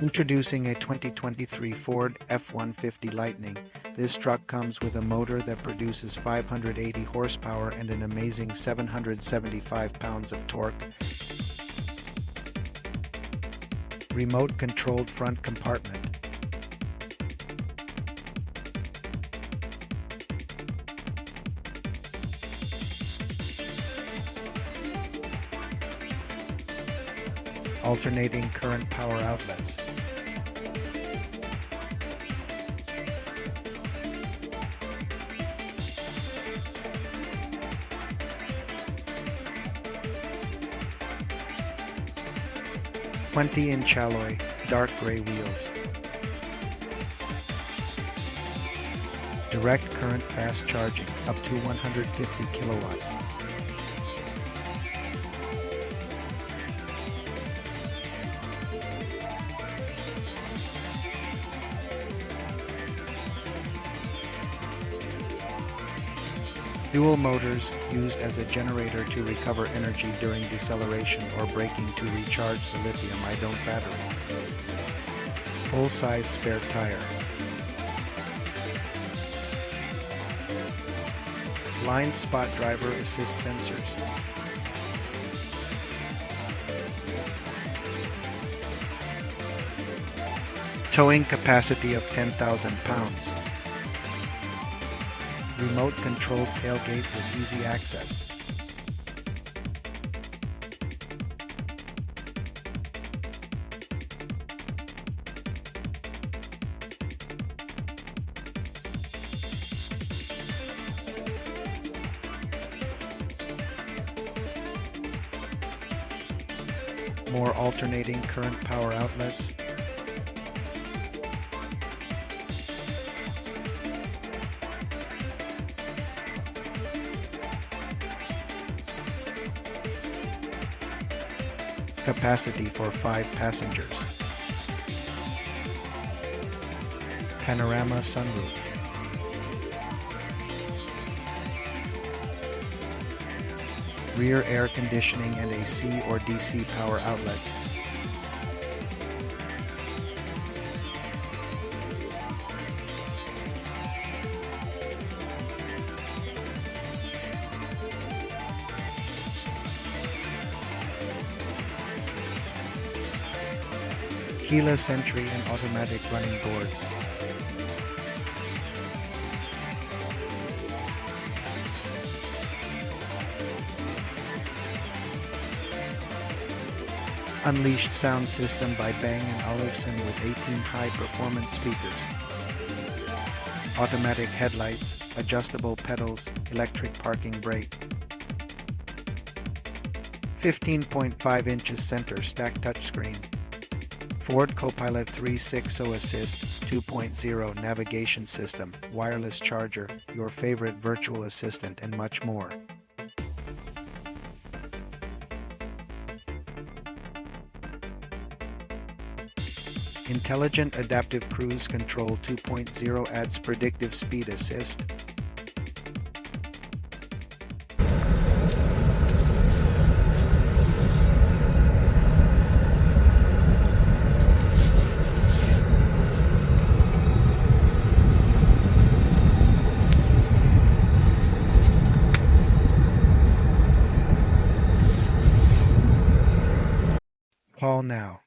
Introducing a 2023 Ford F-150 Lightning. This truck comes with a motor that produces 580 horsepower and an amazing 775 pounds of torque. Remote-controlled front compartment. Alternating current power outlets. "20-inch alloy, dark gray wheels. Direct current fast charging, up to 150 kilowatts. Dual motors used as a generator to recover energy during deceleration or braking to recharge the lithium-ion battery. Full-size spare tire. Blind spot driver assist sensors. Towing capacity of 10,000 pounds. Remote-controlled tailgate with easy access. More alternating current power outlets. Capacity for 5 passengers. Panorama sunroof. Rear air conditioning and AC or DC power outlets. Keyless entry and automatic running boards. Unleashed sound system by Bing and Olafson with 18 high-performance speakers. Automatic headlights, adjustable pedals, electric parking brake. 15.5 inches center stack touchscreen. Ford Copilot 360 Assist 2.0 navigation system, wireless charger, your favorite virtual assistant, and much more. Intelligent Adaptive Cruise Control 2.0 adds predictive speed assist. Call now.